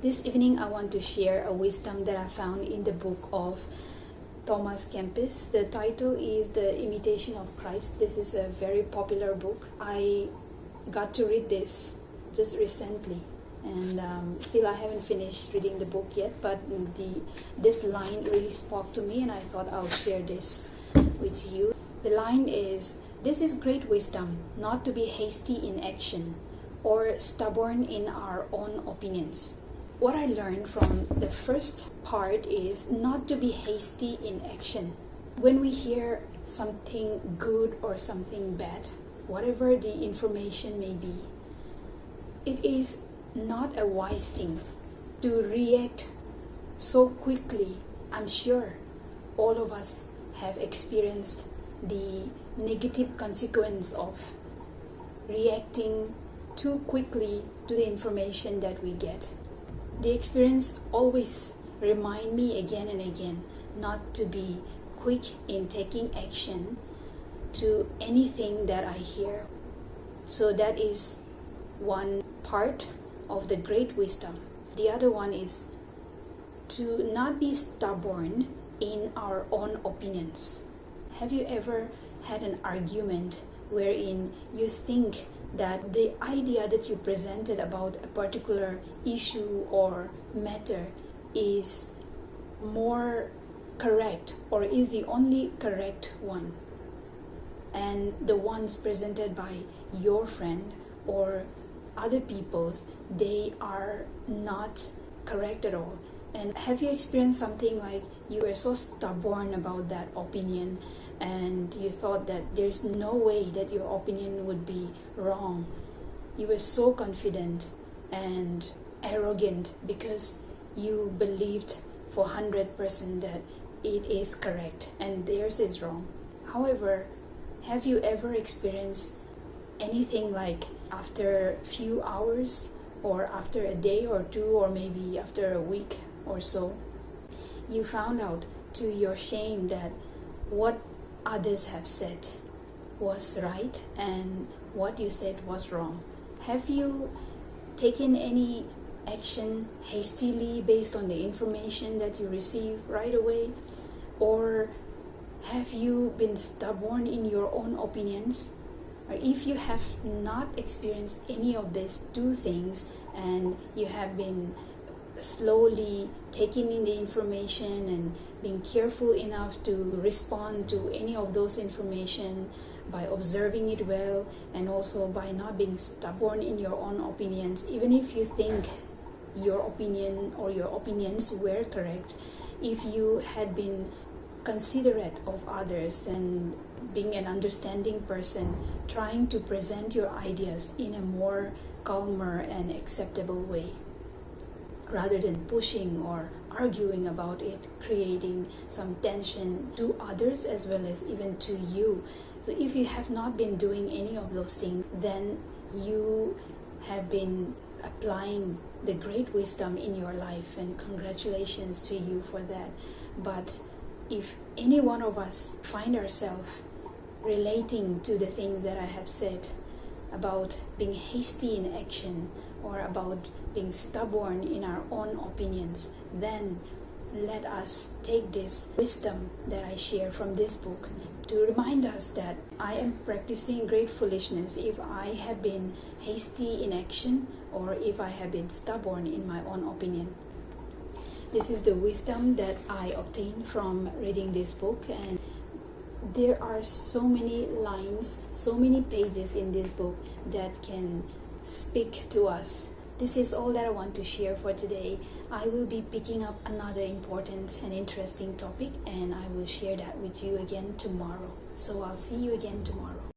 This evening I want to share a wisdom that I found in the book of Thomas À Kempis. The title is The Imitation of Christ. This is a very popular book. I got to read this just recently, and still I haven't finished reading the book yet, but this line really spoke to me, and I thought I'll share this with you. The line is, "This is great wisdom, not to be hasty in action or stubborn in our own opinions." What I learned from the first part is not to be hasty in action. When we hear something good or something bad, whatever the information may be, it is not a wise thing to react so quickly. I'm sure all of us have experienced the negative consequence of reacting too quickly to the information that we get. The experience always remind me again and again not to be quick in taking action to anything that I hear. So that is one part of the great wisdom. The other one is to not be stubborn in our own opinions. Have you ever had an argument wherein you think that the idea that you presented about a particular issue or matter is more correct or is the only correct one, and the ones presented by your friend or other people's, they are not correct at all? And have you experienced something like you were so stubborn about that opinion and you thought that there's no way that your opinion would be wrong? You were so confident and arrogant because you believed for 100% that it is correct and theirs is wrong. However, have you ever experienced anything like after a few hours or after a day or two or maybe after a week or so, you found out to your shame that what others have said was right and what you said was wrong? Have you taken any action hastily based on the information that you receive right away? Or have you been stubborn in your own opinions? Or if you have not experienced any of these two things and you have been slowly taking in the information and being careful enough to respond to any of those information by observing it well, and also by not being stubborn in your own opinions, even if you think your opinion or your opinions were correct, if you had been considerate of others and being an understanding person, trying to present your ideas in a more calmer and acceptable way, rather than pushing or arguing about it, creating some tension to others as well as even to you. So if you have not been doing any of those things, then you have been applying the great wisdom in your life, and congratulations to you for that. But if any one of us find ourselves relating to the things that I have said about being hasty in action or about being stubborn in our own opinions, then let us take this wisdom that I share from this book to remind us that I am practicing great foolishness if I have been hasty in action or if I have been stubborn in my own opinion. This is the wisdom that I obtained from reading this book, and there are so many lines, so many pages in this book that can speak to us. This is all that I want to share for today. I will be picking up another important and interesting topic, and I will share that with you again tomorrow. So I'll see you again tomorrow.